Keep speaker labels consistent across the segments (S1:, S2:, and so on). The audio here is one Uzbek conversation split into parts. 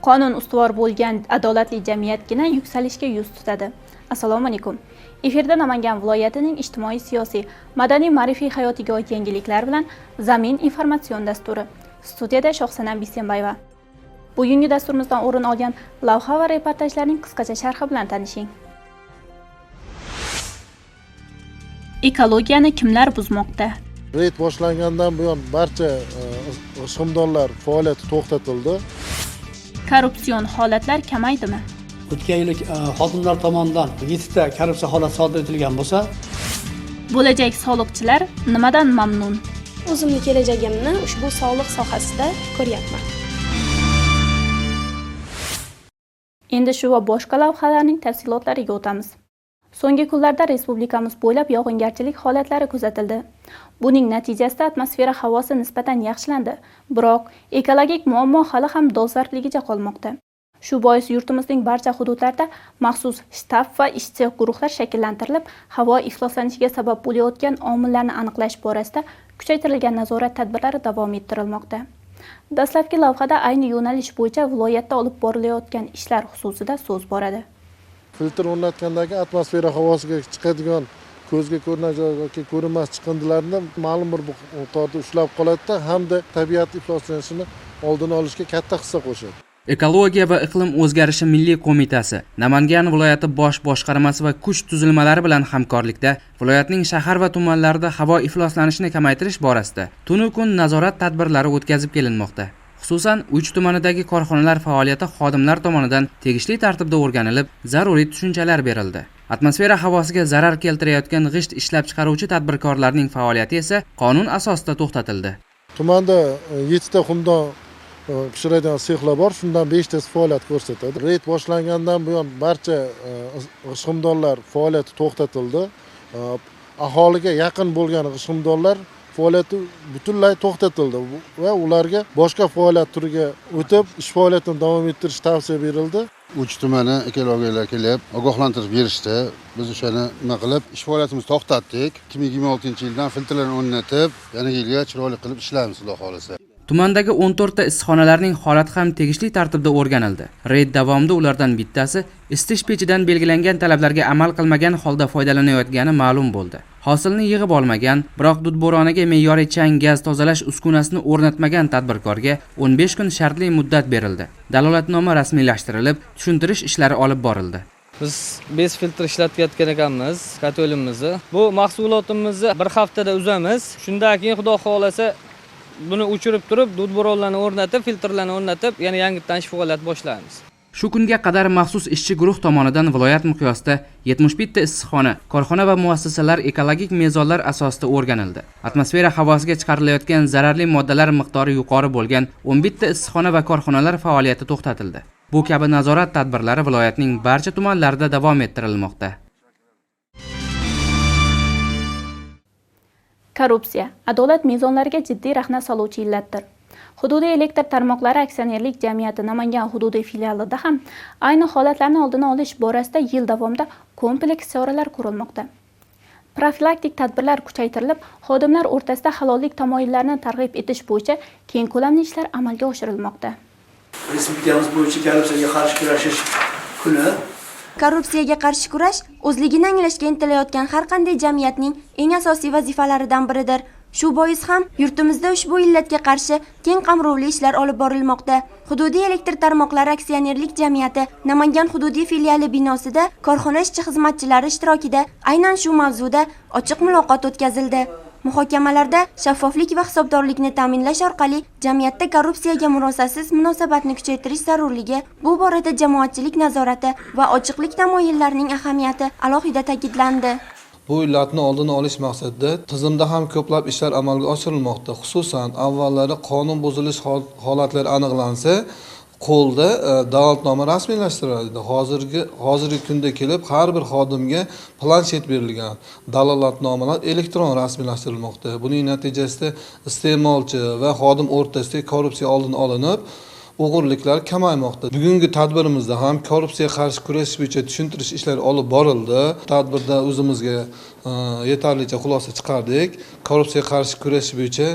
S1: Qonun ustuvor bo'lgan adolatli jamiyatgina yuksalishga yuz tutadi. Assalomu alaykum. Efirda Namangan viloyatining ijtimoiy, siyosiy, madaniy, ma'rifiy hayotiga oid yangiliklar bilan Zamin informatsion dasturi. Studiyada Shohsanam Bisenbayeva. Bugungi dasturimizdan o'rin olgan lavha va reportajlarning qisqacha sharhi bilan tanishing. Ekologiyani kimlar buzmoqda?
S2: Reyd boshlangandan buyon barcha g'ishimdorlar faoliyati to'xtatildi.
S1: Korrupsion holatlar kamaydimi?
S3: O'tgan yil xodimlar tomonidan 7 ta korrupsiya holati sodir etilgan bo'lsa,
S1: Bo'lajak soliqchilar nimadan mamnun?
S4: O'zimni kelajagimni ushbu soliq sohasida ko'ryapman.
S1: Endi shu va boshqa lavhalarning tafsilotlariga o'tamiz. So'nggi kunlarda respublikamiz bo'ylab yog'ingarchilik holatlari kuzatildi. Buning natijasida atmosfera havosi nisbatan yaxshilandi, biroq ekologik muammo hali ham dolzarbligicha qolmoqda. Shu bois yurtimizning barcha hududlarida maxsus shtab va ishchi guruhlar shakllantirilib, havo ifloslanishiga sabab bo'layotgan omillarni aniqlash borasida kuchaytirilgan nazorat tadbirlari davom ettirilmoqda. Dastlabki lavhada ayni yo'nalish bo'yicha viloyatda olib borilayotgan ishlar xususida so'z boradi.
S2: Filtr o'rnatgandagi atmosfera havosiga chiqadigan ko'zga ko'rinadigan yoki ko'rinmas chiqindilarni ma'lum bir miqdorda ushlab qoladi hamda tabiat ifloslanishini oldini olishga katta hissa qo'shadi.
S5: Ekologiya va iqlim o'zgarishi milliy qo'mitasi Namangan viloyati bosh boshqarmasi va kuch tuzilmalari bilan hamkorlikda viloyatning shahar va tumanlarida havo ifloslanishini kamaytirish borasida tunu kun nazorat tadbirlari o'tkazib kelinmoqda. Xususan, Uch tumanidagi korxonalar faoliyati xodimlar tomonidan tegishli tartibda o'rganilib, zaruriy tushunchalar berildi. Atmosfera havosiga zarar keltirayotgan g'isht ishlab chiqaruvchi tadbirkorlarning faoliyati esa qonun asosida to'xtatildi.
S2: Tumanda 7 ta xumdon pishiradigan sexlar bor, shundan 5 tasi faoliyat ko'rsatadi. Reyd boshlangandan buyon barcha g'ishimdorlar faoliyati to'xtatildi. Aholiga yaqin bo'lgan g'ishimdorlar faoliyati butunlay to'xtatildi va ularga boshqa faoliyat turiga o'tib, ish faoliyatini davom ettirish tavsiya berildi.
S6: Uch tumani ekologiyalar kelib, ogohlantirib berishdi. Biz o'shani nima qilib, ish faoliyatimizni to'xtatdik. 2026-yildan filtrlarni o'rnatib, yana yilga chiroyli qilib ishlaymiz, xudo xolasa.
S5: Tumandagi 14 ta issiqxonalarning holati ham tegishli tartibda o'rganildi. Reyd davomida ulardan bittasi isitish pechidan belgilangan talablarga amal qilmagan holda foydalanayotgani ma'lum bo'ldi. Hosilni yig'ib olmagan, biroq dud bo'roniga me'yoriy chang gaz tozalash uskunasini o'rnatmagan tadbirkorga 15 kun shartli muddat berildi. Dalolatnoma rasmiylashtirilib, tushuntirish ishlari olib borildi.
S7: Biz bez filtr ishlatayotgan ekanmiz, kato'limizni. Bu mahsulotimizni bir haftada uzamiz. Shundan keyin xudo xolasa buni o'chirib turib, dud bo'ronlarni o'rnatib, filtrlarni o'rnatib, yana yangitdan ish faoliyat boshlaymiz.
S5: Shu kunga qadar maxsus ishchi guruh tomonidan viloyat miqyosida 71 ta issiqxona, korxona va muassasalar ekologik mezonlar asosida o'rganildi. Atmosfera havosiga chiqarilayotgan zararli moddalar miqdori yuqori bo'lgan 11 ta issiqxona va korxonalar faoliyati to'xtatildi. Bu kabi nazorat tadbirlari viloyatning barcha tumanlarida davom ettirilmoqda.
S1: Korrupsiya adolat mezonlariga jiddiy rahna soluvchi illatdir. Hududiy elektr tarmoqlari aksionerlik jamiyati Namangan hududiy filialida ham ayni holatlarni oldini olish borasida yil davomida kompleks choralar ko'rilmoqda. Profilaktik tadbirlar kuchaytirilib, xodimlar o'rtasida halollik tamoyillarini targ'ib etish bo'yicha keng ko'lamli ishlar amalga oshirilmoqda.
S8: Respublikamiz bo'yicha korrupsiyaga qarshi kurashish kuni.
S9: Korrupsiyaga qarshi kurash o'zligini anglashga intilayotgan har qanday jamiyatning eng asosiy vazifalaridan biridir. Shu bois ham yurtimizda ushbu illatga qarshi keng qamrovli ishlar olib borilmoqda. Hududiy elektr tarmoqlari aksionerlik jamiyati Namangan hududiy filiali binosida korxona ishchi xizmatchilari ishtirokida aynan shu mavzuda ochiq muloqot o'tkazildi. Muhokamalarda shaffoflik va hisobdorlikni ta'minlash orqali jamiyatda korrupsiyaga murosasiz munosabatni kuchaytirish zarurligi, bu borada jamoatchilik nazorati va ochiqlik tamoyillarining ahamiyati alohida ta'kidlandi.
S10: Bu illatni oldini olish maqsadida tizimda ham ko'plab ishlar amalga oshirilmoqda. Xususan, avvallari qonun buzilish holatlari aniqlansa, qo'lda dalolatnoma rasmiylashtiriladi. Hozirgi kunda kelib har bir xodimga planshet berilgan. Dalolatnomalar elektron rasmiylashtirilmoqda. Buning natijasida iste'molchi va xodim o'rtasida korrupsiya oldini olinib, o'g'irliklar kamaymoqda. Bugungi tadbirimizda ham korrupsiyaga qarshi kurashish bo'yicha tushuntirish ishlari olib borildi. Tadbirda o'zimizga yetarlicha xulosa chiqardik. Korrupsiyaga qarshi kurashish bo'yicha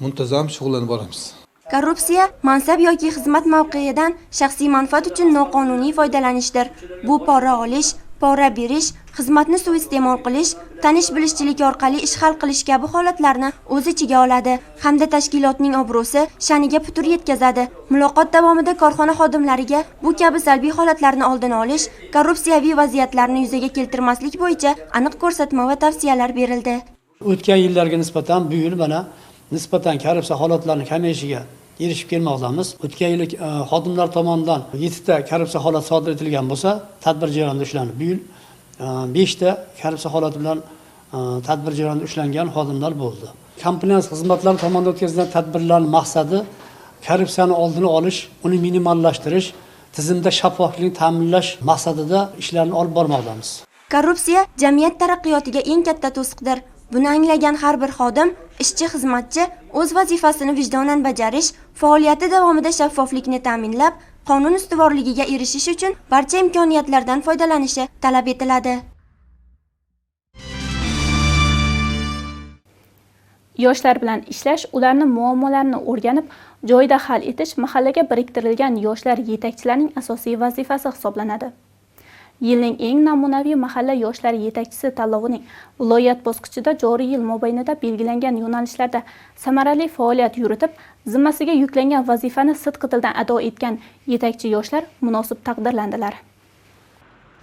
S10: muntazam shug'ullanib boramiz.
S9: Korrupsiya mansab yoki xizmat mavqeidan shaxsiy manfaat uchun noqonuniy foydalanishdir. Bu pora olish, pora berish, xizmatni suiiste'mol qilish, tanish-bilishchilik orqali ish hal qilish kabi holatlarni o'z ichiga oladi hamda tashkilotning obro'si, sha'niga putur yetkazadi. Muloqot davomida korxona xodimlariga bu kabi salbiy holatlarni oldini olish, korrupsiyaviy vaziyatlarni yuzaga keltirmaslik bo'yicha aniq ko'rsatma va tavsiyalar berildi.
S3: O'tgan yillarga nisbatan bu yil mana nisbatan korrupsiya holatlarining kamayishiga erishib kelmoqdamiz. O'tgan yil xodimlar tomonidan 7 ta korrupsiya holati sodir etilgan bo'lsa, tadbir jarayonida ushlanib, bu yil 5 ta korrupsiya holati bilan tadbir jarayonida ushlangan xodimlar bo'ldi. Kompleks xizmatlar tomonidan o'tkazilgan tadbirlarning maqsadi korrupsiyani oldini olish, uni minimallashtirish, tizimda shaffoflikni ta'minlash maqsadida ishlarni olib bormoqdamiz.
S9: Korrupsiya jamiyat taraqqiyotiga eng katta to'siqdir. Buni anglagan har bir xodim, ishchi, xizmatchi o'z vazifasini vijdonan bajarish, faoliyati davomida shaffoflikni ta'minlab, qonun ustuvorligiga erishish uchun barcha imkoniyatlardan foydalanishi talab etiladi.
S1: Yoshlar bilan ishlash, ularning muammolarini o'rganib, joyida hal etish mahallaga biriktirilgan yoshlar yetakchilarining asosiy vazifasi hisoblanadi. Yilning eng namunaviy mahalla yoshlar yetakchisi tanlovining viloyat bosqichida joriy yil mobaynida belgilangan yo'nalishlarda samarali faoliyat yuritib, zimmasiga yuklangan vazifani sidqidildan ado etgan yetakchi yoshlar munosib taqdirlandilar.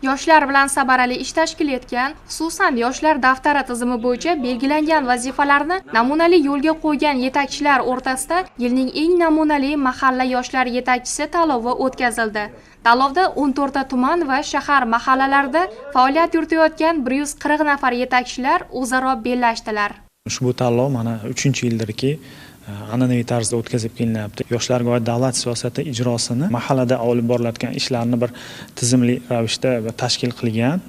S11: Yoshlar bilan samarali ish tashkil etgan, xususan yoshlar daftari tizimi bo'yicha belgilangan vazifalarni namunali yo'lga qo'ygan yetakchilar o'rtasida yilning eng namunali mahalla yoshlar yetakchisi tanlovi o'tkazildi. Tanlovda 14 ta tuman va shahar mahallalarida faoliyat yuritayotgan 140 nafar yetakchilar o'zaro bellashdilar.
S12: Ushbu tanlov mana 3-yildirki an'anaviy tarzda o'tkazib kelinyapti. Yoshlarga oid davlat siyosati ijrosini mahallada olib borilayotgan ishlarni bir tizimli ravishda tashkil qilgan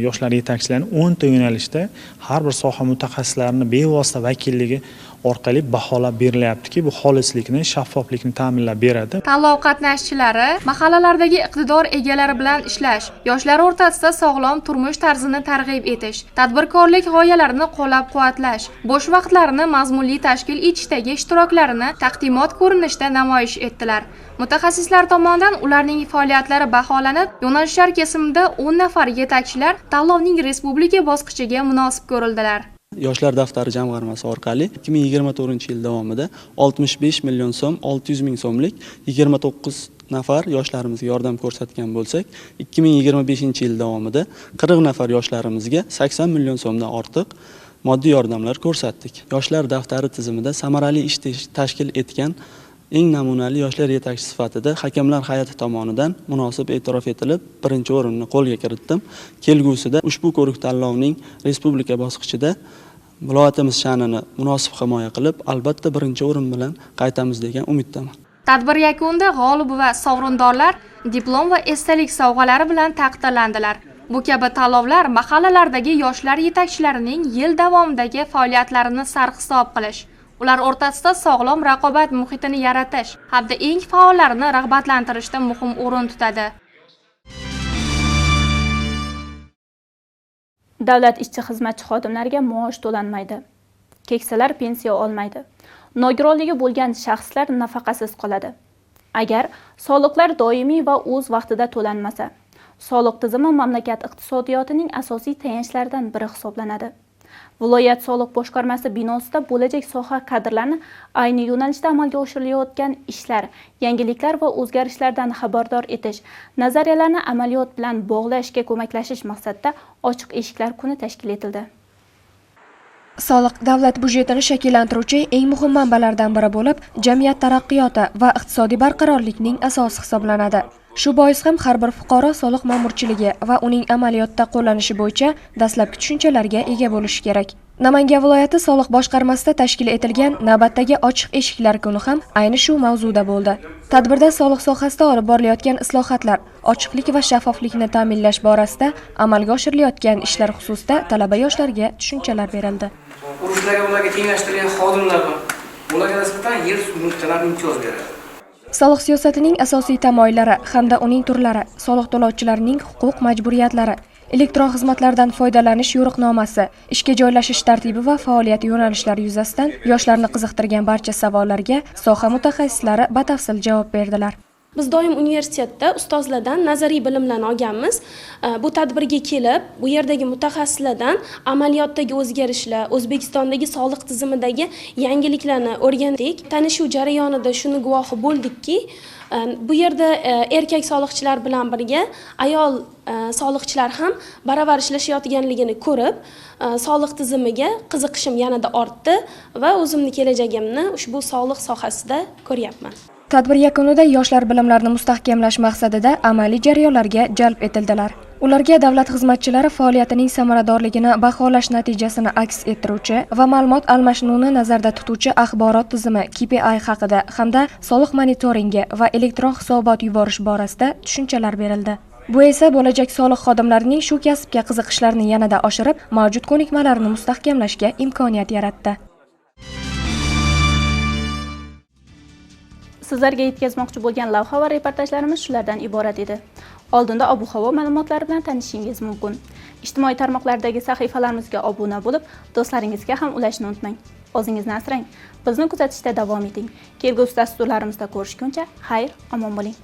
S12: yoshlar yetakchilarining 10 ta yo'nalishda har bir soha mutaxassislarini bevosita vakilligi orqali baholab berilyaptiki, bu xolislikni, shaffoflikni ta'minlab beradi.
S11: Tanlov qatnashchilari mahallalardagi iqtidor egalari bilan ishlash, yoshlar o'rtasida sog'lom turmush tarzini targ'ib etish, tadbirkorlik g'oyalarini qo'llab-quvvatlash, bo'sh vaqtlarini mazmunli tashkil etishdagi ishtiroklarini taqdimot ko'rinishida namoyish etdilar. Mutaxassislar tomonidan ularning faoliyatlari baholanib, yo'nalishlar kesimida 10 nafar yetakchilar tanlovning respublika bosqichiga munosib ko'rildilar.
S13: Yoshlar daftari jamg'armasi orqali 2024-yil davomida 65 million so'm, 600 ming so'mlik 29 nafar yoshlarimizga yordam ko'rsatgan bo'lsak, 2025-yil davomida 40 nafar yoshlarimizga 80 million so'mdan ortiq moddiy yordamlar ko'rsatdik. Yoshlar daftari tizimida samarali ish tashkil etgan eng namunali yoshlar yetakchisi sifatida hakamlar hay'ati tomonidan munosib e'tirof etilib, birinchi o'rinni qo'lga kiritdim. Kelgusida ushbu ko'rik tanlovning respublika bosqichida viloyatimiz sha'nini munosib himoya qilib, albatta birinchi o'rin bilan qaytamiz degan umiddaman.
S11: Tadbir yakunida g'olib va sovrindorlar diplom va esdalik sovg'alari bilan taqdirlandilar. Bu kabi tanlovlar mahallalardagi yoshlar yetakchilarining yil davomidagi faoliyatlarini sarhisob qilish, ular o'rtasida sog'lom raqobat muhitini yaratish hamda eng faollarini rag'batlantirishda muhim o'rin tutadi.
S1: Davlat ishchi xizmatchi xodimlariga maosh to'lanmaydi. Keksalar pensiya olmaydi. Nogironligi bo'lgan shaxslar nafaqasiz qoladi. Agar soliqlar doimiy va o'z vaqtida to'lanmasa, soliq tizimi mamlakat iqtisodiyotining asosiy tayanchlaridan biri hisoblanadi. Viloyat soliq boshqarmasi binosida bo'lajak soha kadrlarini ayni yo'nalishda amalga oshirilayotgan ishlar, yangiliklar va o'zgarishlardan xabardor etish, nazariyalarni amaliyot bilan bog'lashga ko'maklashish maqsadida ochiq eshiklar kuni tashkil etildi.
S14: Soliq davlat budjetini shakllantiruvchi eng muhim manbalardan biri bo'lib, jamiyat taraqqiyoti va iqtisodiy barqarorlikning asosi hisoblanadi. Shu bois ham har bir fuqaro soliq ma'murchiligi va uning amaliyotda qo'llanishi bo'yicha dastlabki tushunchalarga ega bo'lishi kerak. Namangan viloyati soliq boshqarmasida tashkil etilgan navbatdagi ochiq eshiklar kuni ham ayni shu mavzuda bo'ldi. Tadbirda soliq sohasida olib borilayotgan islohotlar, ochiqlik va shaffoflikni ta'minlash borasida amalga oshirilayotgan ishlar xususida talaba yoshlarga tushunchalar berildi.
S8: Ularga tenglashtirilgan xodimlar bor. Ularga nisbatan yer mulkdan imtiyoz beradi.
S14: Soliq siyosatining asosiy tamoyillari hamda uning turlari, soliq to'lovchilarning huquq majburiyatlari, elektron xizmatlardan foydalanish yo'riqnomasi, ishga joylashish tartibi va faoliyat yo'nalishlari yuzasidan yoshlarni qiziqtirgan barcha savollarga soha mutaxassislari batafsil javob berdilar.
S4: Biz doim universitetda ustozlardan nazariy bilimlarni olganmiz. Bu tadbirga kelib, bu yerdagi mutaxassislardan amaliyotdagi o'zgarishlar, O'zbekistondagi soliq tizimidagi yangiliklarni o'rgandik. Tanishuv jarayonida shuni guvohi bo'ldikki, bu yerda erkak soliqchilar bilan birga ayol soliqchilar ham baravar ishlashayotganligini ko'rib, soliq tizimiga qiziqishim yanada ortdi va o'zimni kelajagimni ushbu soliq sohasida ko'ryapman.
S14: Tadbir yakunida yoshlar bilimlarini mustahkamlash maqsadida amaliy jarayonlarga jalb etildilar. Ularga davlat xizmatchilari faoliyatining samaradorligini baholash natijasini aks ettiruvchi va ma'lumot almashinuvini nazarda tutuvchi axborot tizimi KPI haqida hamda soliq monitoringi va elektron hisobot yuborish borasida tushunchalar berildi. Bu esa bo'lajak soliq xodimlarining shu kasbga qiziqishlarini yanada oshirib, mavjud ko'nikmalarni mustahkamlashga imkoniyat yaratdi.
S1: Sizlarga yetkazmoqchi bo'lgan lavha va reportajlarimiz shulardan iborat edi. Oldinda ob-havo ma'lumotlari bilan tanishishingiz mumkin. Ijtimoiy tarmoqlardagi sahifalarimizga obuna bo'lib, do'stlaringizga ham ulashni unutmang. O'zingizni asrang. Bizni kuzatishda davom eting. Kelgusi dasturlarimizda ko'rishguncha, xayr, omon bo'ling.